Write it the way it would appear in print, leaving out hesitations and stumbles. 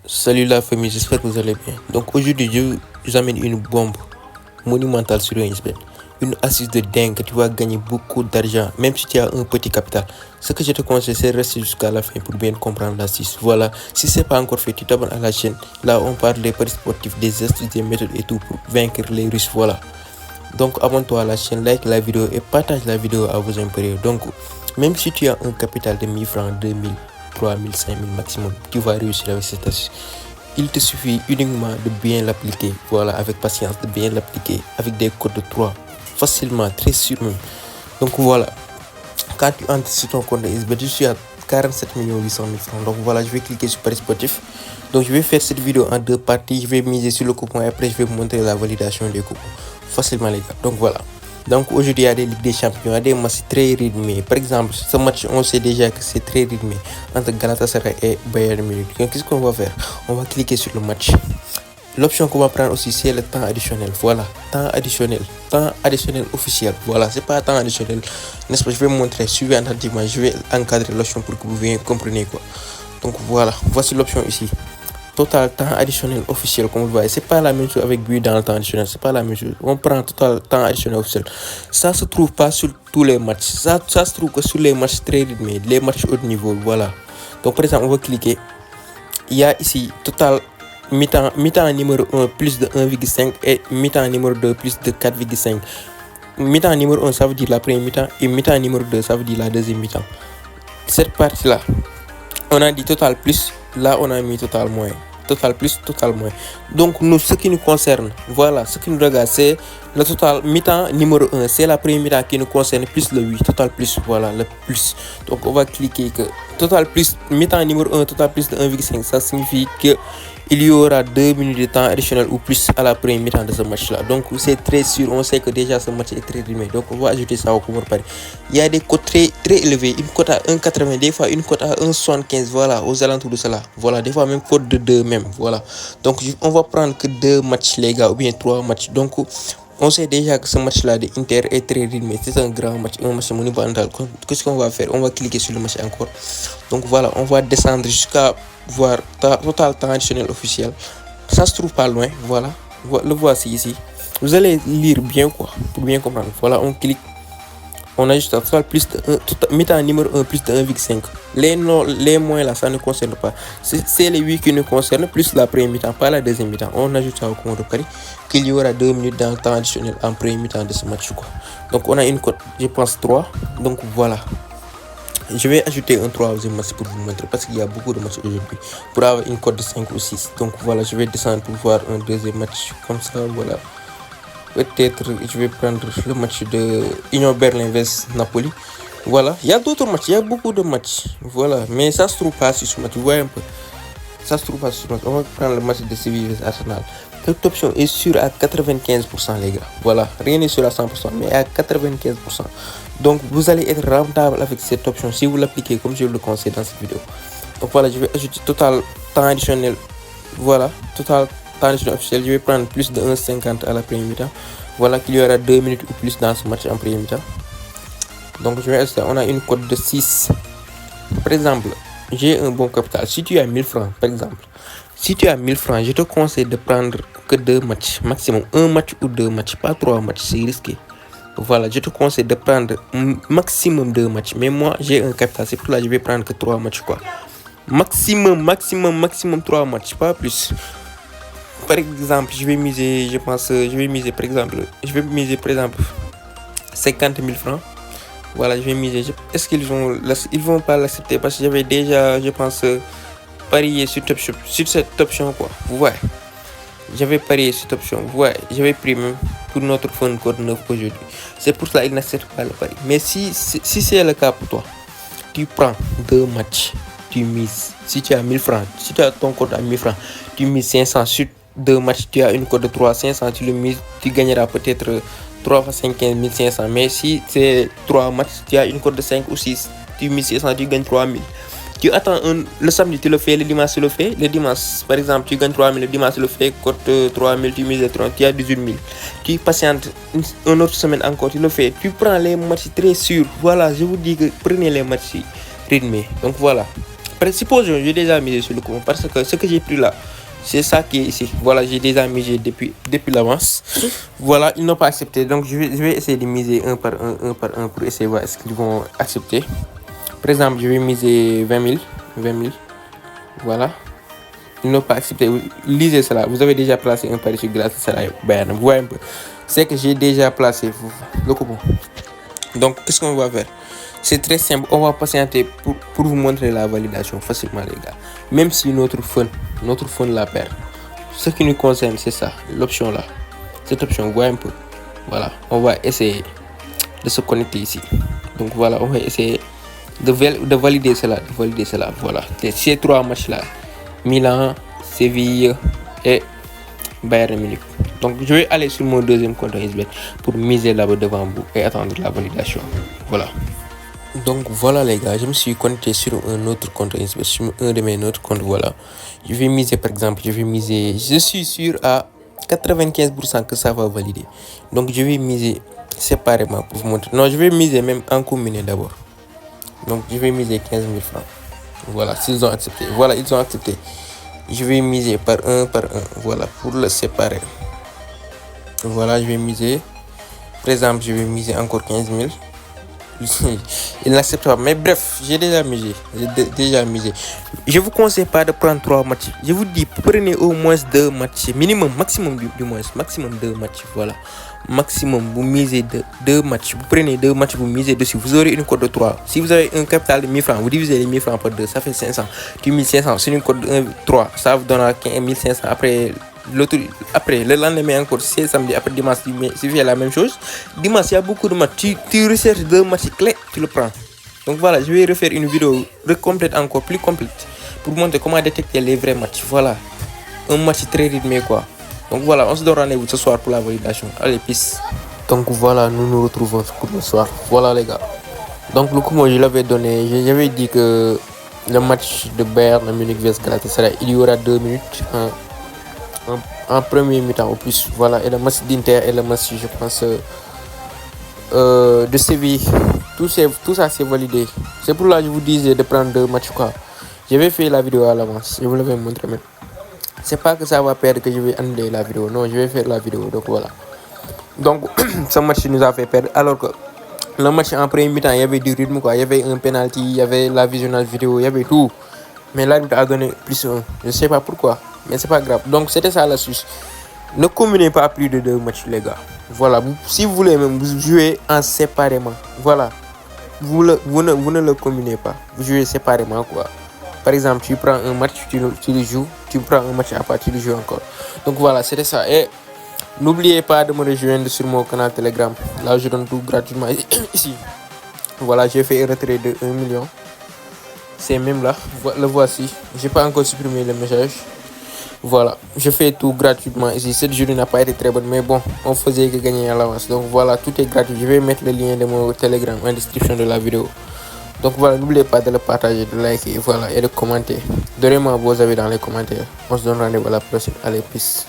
Salut la famille, j'espère que vous allez bien. Donc aujourd'hui, je vous amène une bombe monumentale sur Insbet. Une astuce de dingue, tu vas gagner beaucoup d'argent, même si tu as un petit capital. Ce que je te conseille, c'est de rester jusqu'à la fin pour bien comprendre l'astuce. Voilà, si ce n'est pas encore fait, tu t'abonnes à la chaîne. Là, on parle des paris sportifs, des astuces, des méthodes et tout pour vaincre les Russes. Voilà. Donc abonne-toi à la chaîne, like la vidéo et partage la vidéo à vos impériaux. Donc, même si tu as un capital de 1000 francs, 2000, 3000, 5000 maximum, tu vas réussir avec cette astuce. Il te suffit uniquement de bien l'appliquer, voilà, avec patience, de bien l'appliquer, avec des codes de 3, facilement, très sûr même. Donc voilà, quand tu entres sur ton compte de Insbet, je suis à 47 800 000 francs. Donc voilà, je vais cliquer sur Paris Sportif. Donc je vais faire cette vidéo en deux parties. Je vais miser sur le coupon et après je vais vous montrer la validation des coupons. Facilement les gars. Donc voilà. Donc aujourd'hui il y a des Ligues des Champions, il y a des matchs très rythmés. Par exemple, ce match on sait déjà que c'est très rythmé entre Galatasaray et Bayern Munich. Donc qu'est-ce qu'on va faire? On va cliquer sur le match. L'option qu'on va prendre aussi, c'est le temps additionnel. Voilà, temps additionnel officiel. Voilà, c'est pas temps additionnel. N'est-ce pas? Je vais vous montrer, suivez attentivement. Je vais encadrer l'option pour que vous compreniez quoi. Donc voilà, voici l'option ici. Total temps additionnel officiel, comme vous voyez. C'est pas la même chose avec but dans le temps additionnel. C'est pas la même chose. On prend total temps additionnel officiel. Ça se trouve pas sur tous les matchs. Ça se trouve que sur les matchs très rythmés, les matchs haut niveau. Voilà. Donc par exemple, on va cliquer. Il y a ici total mi-temps numéro 1 plus de 1,5 et mi-temps numéro 2 plus de 4,5. Mi-temps numéro 1 ça veut dire la première mi-temps et mi-temps numéro 2 ça veut dire la deuxième mi-temps. Cette partie là on a dit total plus, là on a mis total moins, total plus, total moins. Donc nous, ce qui nous concerne, voilà, ce qui nous regarde, c'est le total mi-temps numéro 1, c'est la première mi-temps qui nous concerne, plus le 8, total plus, voilà, le plus. Donc on va cliquer que total plus, mi-temps numéro 1, total plus de 1,5, ça signifie que il y aura 2 minutes de temps additionnel ou plus à la première mi-temps de ce match-là. Donc c'est très sûr, on sait que déjà ce match est très rythmé. Donc on va ajouter ça au cours pari. Il y a des cotes très élevés, une cote à 1,80, des fois une cote à 1,75, voilà, aux alentours de cela. Voilà, des fois même cote de 2 même, voilà. Donc on va prendre que 2 matchs les gars, ou bien 3 matchs. Donc on sait déjà que ce match-là de Inter est très rythmé. C'est un grand match, un match monumental. Qu'est-ce qu'on va faire? On va cliquer sur le match encore. Donc voilà, on va descendre jusqu'à voir total temps additionnel officiel. Ça se trouve pas loin, voilà. Le voici ici. Vous allez lire bien quoi, pour bien comprendre. Voilà, on clique. On ajoute total plus de 1, mi-temps numéro 1 plus de 1,5. Les moins là, ça ne concerne pas. C'est les 8 qui nous concernent, plus la première mi-temps, pas la deuxième mi-temps. On ajoute ça au compte de pari qu'il y aura 2 minutes dans le temps additionnel en première mi-temps de ce match quoi. Donc on a une cote, je pense 3. Donc voilà. Je vais ajouter un 3e match pour vous montrer parce qu'il y a beaucoup de matchs aujourd'hui. Pour avoir une cote de 5 ou 6. Donc voilà, je vais descendre pour voir un deuxième match comme ça, voilà. Peut-être je vais prendre le match de Union Berlin vs Napoli. Voilà, il y a d'autres matchs, il y a beaucoup de matchs. Voilà, mais ça se trouve pas sur ce match. Vous voyez un peu. Ça se trouve pas sur ce match. On va prendre le match de Séville vs Arsenal. Cette option est sûre à 95% les gars. Voilà, rien n'est sûr à 100%, mais à 95%. Donc vous allez être rentable avec cette option si vous l'appliquez comme je vous le conseille dans cette vidéo. Donc voilà, je vais ajouter total temps additionnel. Voilà, total temps additionnel officiel. Je vais prendre plus de 1,50 à la première mi-temps. Voilà qu'il y aura 2 minutes ou plus dans ce match en première mi-temps. Donc je vais ajouter, on a une cote de 6. Par exemple, j'ai un bon capital. Si tu as 1000 francs, par exemple, si tu as 1000 francs, je te conseille de prendre que 2 matchs, maximum 1 match ou 2 matchs, pas 3 matchs, c'est risqué. Voilà, je te conseille de prendre maximum 2 matchs. Mais moi, j'ai un capital, c'est pour là que je vais prendre que 3 matchs quoi. Maximum 3 matchs, pas plus. Par exemple, je vais miser par exemple 50 000 francs. Voilà, je vais miser. Est-ce qu'ils vont pas l'accepter parce que j'avais déjà, je pense, parié sur cette option quoi. Vous voyez, j'avais parié sur cette option. Vous voyez, j'avais pris même pour notre fun code 9 aujourd'hui. C'est pour cela qu'ils n'acceptent pas le pari. Mais si c'est le cas pour toi, tu prends 2 matchs, tu mises. Si tu as 1000 francs, si tu as ton compte à 1000 francs, tu mises 500 sur 2 matchs, tu as une cote de 3, 500, tu le mises, tu gagneras peut-être 3 fois 5, 15 500. Mais si c'est 3 matchs, tu as une cote de 5 ou 6, tu mises 600, tu gagnes 3000. Tu attends le samedi, tu le fais, le dimanche, tu le fais. Le dimanche, par exemple, tu gagnes 3000, le dimanche, tu le fais, cote 3000, tu mises 30, tu as 18 000. Tu patientes une autre semaine encore, tu le fais. Tu prends les matchs très sûrs. Voilà, je vous dis que prenez les matchs rythmés. Donc voilà. Supposons j'ai déjà misé sur le coupon parce que ce que j'ai pris là, c'est ça qui est ici. Voilà, j'ai déjà misé depuis l'avance. Voilà, ils n'ont pas accepté. Donc je vais essayer de miser un par un pour essayer de voir est-ce qu'ils vont accepter. Par exemple, je vais miser 20 000. Voilà. Ils n'ont pas accepté. Lisez cela. Vous avez déjà placé un pari sur Galatasaray Bayern. Vous voyez un peu. C'est que j'ai déjà placé le coupon. Donc, qu'est-ce qu'on va faire? C'est très simple. On va patienter pour vous montrer la validation facilement, les gars. Même si notre phone la perd. Ce qui nous concerne, c'est ça. L'option là. Cette option, vous voyez un peu. Voilà. On va essayer de se connecter ici. Donc, voilà. On va essayer de valider cela. Voilà. Ces 3 matchs là. Milan, Séville et Bayern Munich. Donc je vais aller sur mon deuxième compte XBet pour miser là-bas devant vous et attendre la validation. Voilà. Donc voilà les gars, je me suis connecté sur un autre compte XBet, sur un de mes autres comptes. Voilà. Je vais miser par exemple, je suis sûr à 95% que ça va valider. Donc je vais miser séparément pour vous montrer. Non, je vais miser même en combiné d'abord. Donc je vais miser 15 000 francs. Voilà, s'ils ont accepté. Voilà, ils ont accepté. Je vais miser par un. Voilà, pour le séparer. Voilà, je vais miser. Par exemple, je vais miser encore 15 000. Il n'accepte pas. Mais bref, j'ai déjà misé. Je vous conseille pas de prendre 3 matchs. Je vous dis, prenez au moins 2 matchs. Minimum, maximum du moins. Maximum 2 matchs. Voilà. Maximum, vous misez 2 matchs. Vous prenez 2 matchs, vous misez dessus. Vous aurez une cote de 3. Si vous avez un capital de 1000 francs, vous divisez les 1000 francs par 2. Ça fait 500. Du 1500. C'est une cote de 3. Ça vous donnera 1500. Après, le lendemain encore, c'est samedi. Après dimanche, tu fais la même chose. Dimanche, il y a beaucoup de matchs. Tu recherches 2 matchs clés, tu le prends. Donc voilà, je vais refaire une vidéo complète, encore plus complète, pour vous montrer comment détecter les vrais matchs. Voilà, un match très rythmé quoi. Donc voilà, on se donne rendez-vous ce soir pour la validation. Allez, peace. Donc voilà, nous nous retrouvons pour le soir. Voilà les gars. Donc le coup, moi je l'avais donné, j'avais dit que le match de Bayern Munich vs Galatasaray, il y aura 2 minutes en premier mi-temps au plus. Voilà, et le match d'Inter et le match, je pense, de Séville. Tout ça c'est validé. C'est pour là que je vous disais de prendre 2 matchs quoi. J'avais fait la vidéo à l'avance, je vous l'avais montré même. C'est pas que ça va perdre que je vais annuler la vidéo. Non, je vais faire la vidéo. Donc voilà. Donc ce match nous a fait perdre. Alors que le match en premier mi-temps, il y avait du rythme quoi. Il y avait un penalty, il y avait la visionnage vidéo, il y avait tout. Mais l'arbitre a donné plus 1. Je sais pas pourquoi. Mais c'est pas grave. Donc c'était ça l'astuce. Ne combinez pas plus de 2 matchs les gars. Voilà. Si vous voulez même, vous jouez en séparément. Voilà. Vous ne le combinez pas. Vous jouez séparément quoi. Par exemple, tu prends un match, tu le joues. Tu prends un match à part, tu le joues encore. Donc voilà, c'était ça. Et n'oubliez pas de me rejoindre sur mon canal Telegram. Là, je donne tout gratuitement ici. Voilà, j'ai fait un retrait de 1 million. C'est même là. Le voici. J'ai pas encore supprimé le message. Voilà, je fais tout gratuitement ici. Cette journée n'a pas été très bonne, mais bon, on faisait que gagner à l'avance. Donc voilà, tout est gratuit. Je vais mettre le lien de mon Telegram en description de la vidéo. Donc voilà, n'oubliez pas de le partager, de liker, voilà, et de commenter. Donnez-moi vos avis dans les commentaires. On se donne rendez-vous à la prochaine. Allez, peace.